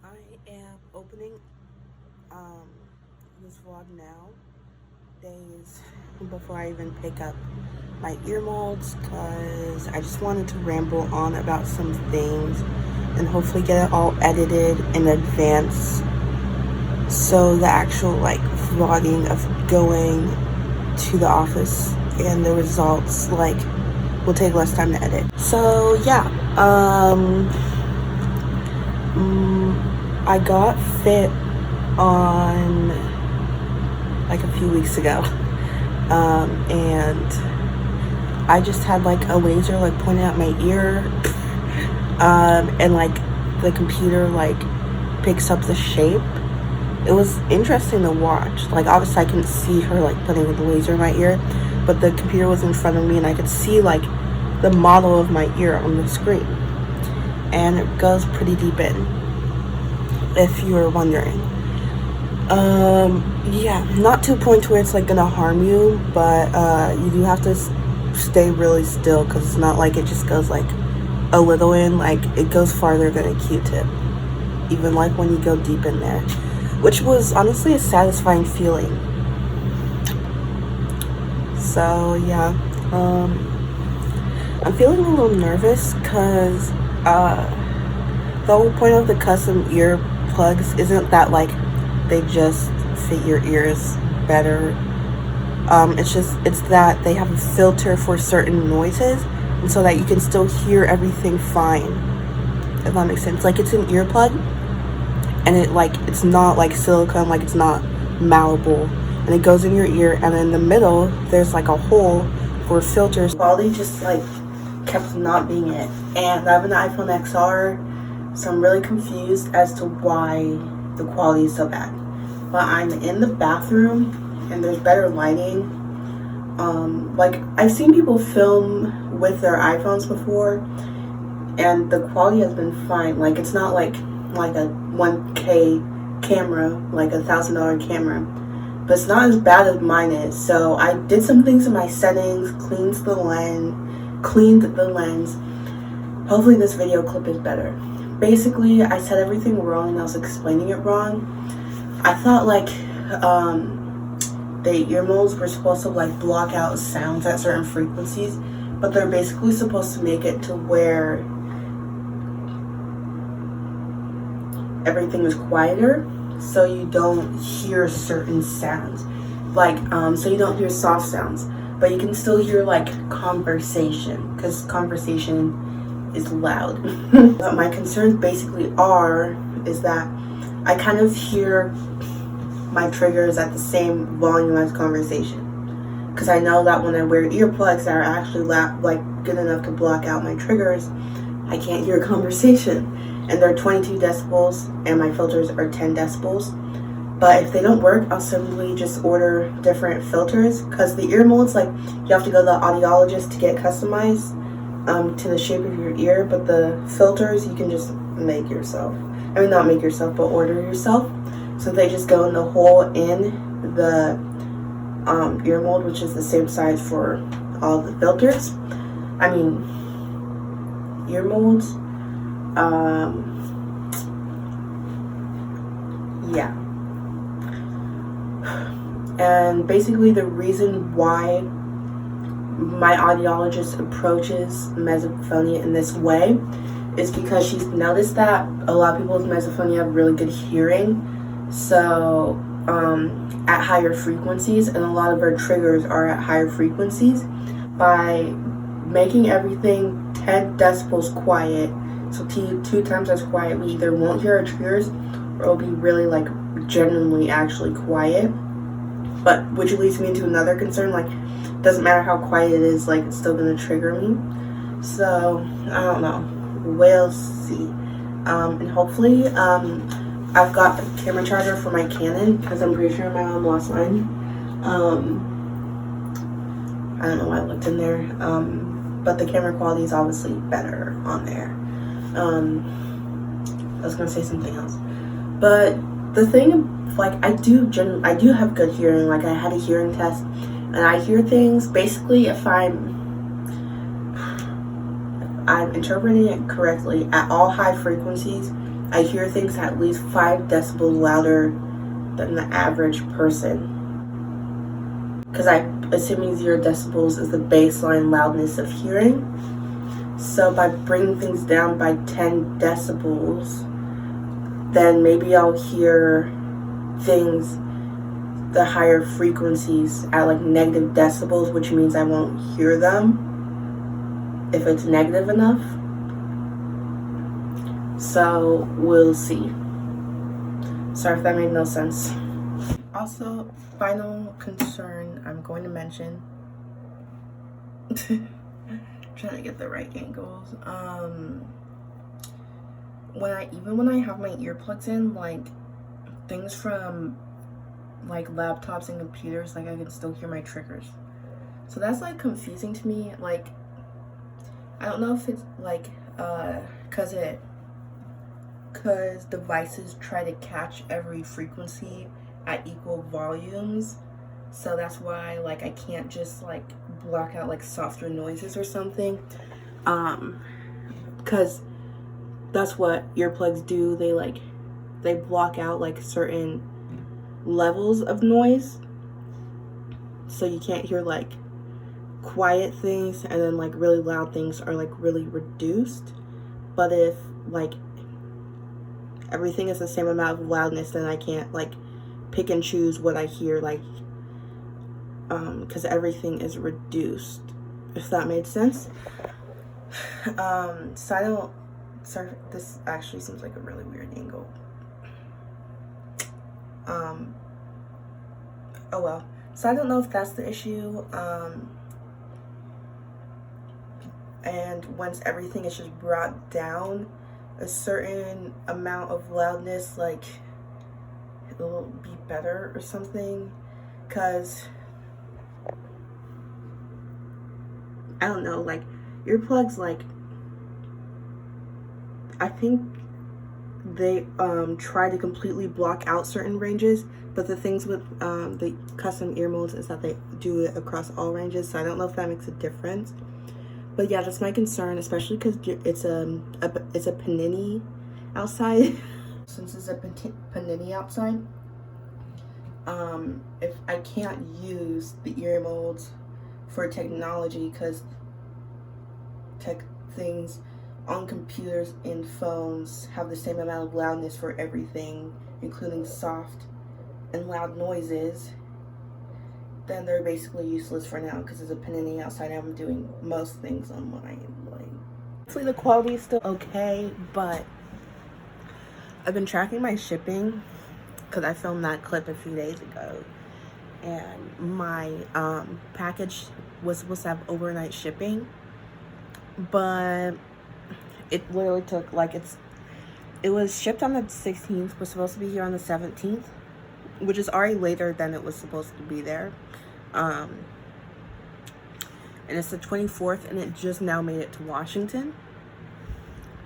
I am opening this vlog now, days before I even pick up my ear molds, because I just wanted to ramble on about some things and hopefully get it all edited in advance, so the actual vlogging of going to the office and the results will take less time to edit. So yeah, I got fit on a few weeks ago, and I just had a laser pointed at my ear, and the computer picks up the shape. It was interesting to watch. Obviously I couldn't see her putting the laser in my ear, but the computer was in front of me and I could see the model of my ear on the screen, and it goes pretty deep in, if you were wondering. Yeah, not to a point where it's gonna harm you, but you do have to stay really still, because it's not it just goes a little in. It goes farther than a Q-tip, even when you go deep in there, which was honestly a satisfying feeling. So yeah, I'm feeling a little nervous because the whole point of the custom ear plugs isn't that they just fit your ears better. It's that they have a filter for certain noises, and so that you can still hear everything fine, if that makes sense. It's an earplug, and it's not silicone, it's not malleable, and it goes in your ear, and in the middle there's a hole for filters. Quality just kept not being it, and I have an iPhone XR, so I'm really confused as to why the quality is so bad. But I'm in the bathroom and there's better lighting. I've seen people film with their iPhones before, and the quality has been fine. It's not like a 1K camera, $1,000 camera, but it's not as bad as mine is. So I did some things in my settings, cleaned the lens. Hopefully this video clip is better. Basically, I said everything wrong and I was explaining it wrong. I thought the ear molds were supposed to block out sounds at certain frequencies, but they're basically supposed to make it to where everything is quieter, so you don't hear certain sounds. So you don't hear soft sounds, but you can still hear conversation, because conversation is loud. But my concerns basically is that I kind of hear my triggers at the same volume as conversation, because I know that when I wear earplugs that are actually good enough to block out my triggers, I can't hear conversation, and they're 22 decibels and my filters are 10 decibels. But if they don't work, I'll simply just order different filters, because the ear molds, you have to go to the audiologist to get customized to the shape of your ear, but the filters you can just make yourself. I mean, not make yourself, but order yourself. So they just go in the hole in the ear mold, which is the same size for all the filters. I mean, ear molds. Yeah. And basically the reason why my audiologist approaches misophonia in this way is because she's noticed that a lot of people with misophonia have really good hearing, so at higher frequencies, and a lot of our triggers are at higher frequencies. By making everything 10 decibels quiet, so 2 times as quiet, we either won't hear our triggers or it'll be really genuinely actually quiet. But which leads me into another concern, doesn't matter how quiet it is, it's still gonna trigger me. So I don't know, we'll see. And hopefully I've got the camera charger for my Canon, because I'm pretty sure my mom lost mine. I don't know why I looked in there, but the camera quality is obviously better on there. I was gonna say something else, but the thing, I do have good hearing. I had a hearing test, and I hear things. Basically, if I'm interpreting it correctly, at all high frequencies, I hear things at least 5 decibels louder than the average person. Because I'm assuming 0 decibels is the baseline loudness of hearing. So by bringing things down by 10 decibels, then maybe I'll hear things, the higher frequencies at like negative decibels, which means I won't hear them if it's negative enough. So we'll see. Sorry if that made no sense. Also, final concern I'm going to mention. Trying to get the right angles. When I have my earplugs in, like things from like laptops and computers, like I can still hear my triggers. So that's like confusing to me. Like I don't know if it's like because devices try to catch every frequency at equal volumes. So that's why like I can't just like block out like softer noises or something. Because that's what earplugs do. They block out like certain levels of noise. So you can't hear like quiet things, and then like really loud things are like really reduced. But if like everything is the same amount of loudness, then I can't like pick and choose what I hear, like because everything is reduced, if that made sense. Sorry, this actually seems like a really weird angle. Oh well. So I don't know if that's the issue. And once everything is just brought down a certain amount of loudness, like it'll be better or something. Because I don't know, like earplugs, like I think they try to completely block out certain ranges, but the things with the custom ear molds is that they do it across all ranges. So I don't know if that makes a difference. But yeah, that's my concern, especially because it's a panini outside. Since it's a panini outside, if I can't use the ear molds for technology, because things on computers and phones have the same amount of loudness for everything, including soft and loud noises, then they're basically useless for now because it's a panini outside. I'm doing most things online. Like, hopefully the quality is still okay, but I've been tracking my shipping because I filmed that clip a few days ago, and my package was supposed to have overnight shipping, but it literally took like it was shipped on the 16th, was supposed to be here on the 17th, which is already later than it was supposed to be there. And it's the 24th, and it just now made it to Washington.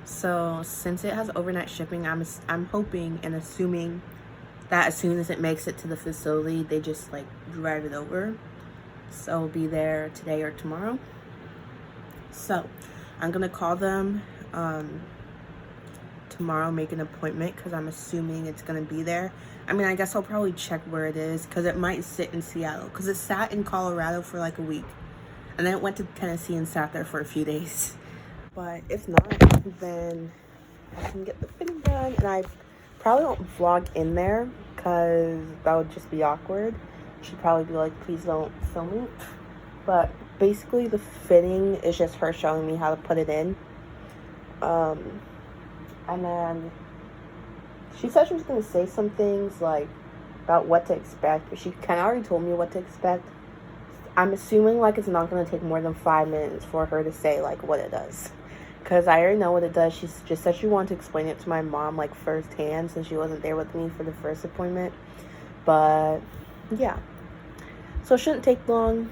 So since it has overnight shipping, I'm hoping and assuming that as soon as it makes it to the facility, they just like drive it over. So it'll be there today or tomorrow. So I'm gonna call them tomorrow, make an appointment, because I'm assuming it's gonna be there. I mean, I guess I'll probably check where it is, because it might sit in Seattle, because it sat in Colorado for like a week, and then it went to Tennessee and sat there for a few days. But if not, then I can get the fitting done, and I probably won't vlog in there because that would just be awkward. She'd probably be like, please don't film me. But basically the fitting is just her showing me how to put it in. And then she said she was going to say some things like about what to expect, but she kind of already told me what to expect. I'm assuming like it's not going to take more than 5 minutes for her to say like what it does, because I already know what it does. She just said she wanted to explain it to my mom like firsthand since she wasn't there with me for the first appointment. But yeah, so it shouldn't take long.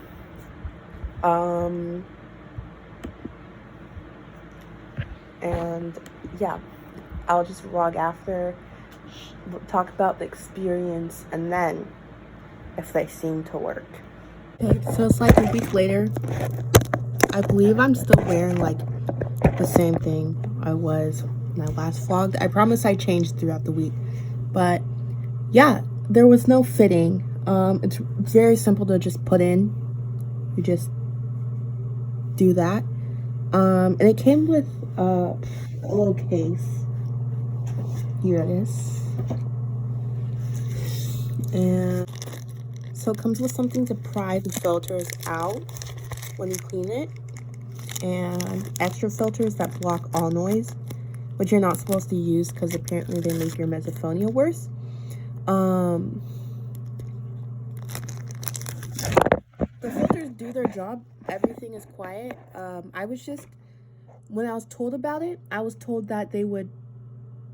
And yeah, I'll just vlog after, talk about the experience, and then if they seem to work. Okay, so it's like a week later. I believe I'm still wearing like the same thing I was my last vlog. I promise I changed throughout the week. But yeah, there was no fitting. It's very simple to just put in. You just do that. And it came with a little case. Here it is. And so it comes with something to pry the filters out when you clean it, and extra filters that block all noise, which you're not supposed to use because apparently they make your misophonia worse. The filters do their job. Everything is quiet. When I was told about it, I was told that they would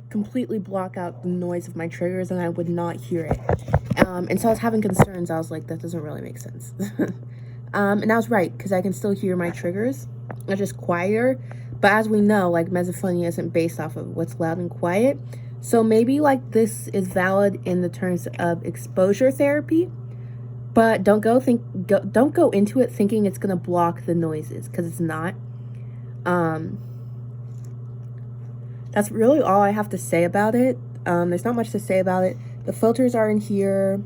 completely block out the noise of my triggers and I would not hear it. And so I was having concerns. I was like, that doesn't really make sense. And I was right, because I can still hear my triggers. It's just quieter. But as we know, like, misophonia isn't based off of what's loud and quiet. So maybe, like, this is valid in the terms of exposure therapy. But don't go into it thinking it's going to block the noises, because it's not. That's really all I have to say about it. There's not much to say about it. The filters are in here.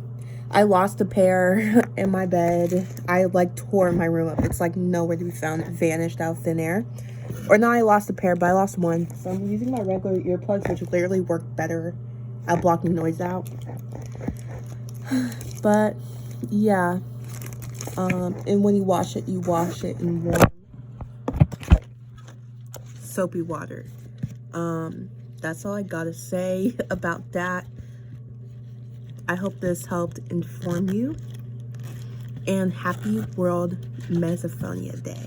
I lost a pair in my bed. I like tore my room up. It's like nowhere to be found. It vanished out of thin air. Or not I lost a pair, but I lost one. So I'm using my regular earplugs, which literally work better at blocking noise out. But yeah. And when you wash it in warm soapy water. That's all I gotta say about that. I hope this helped inform you, and happy World Misophonia Day.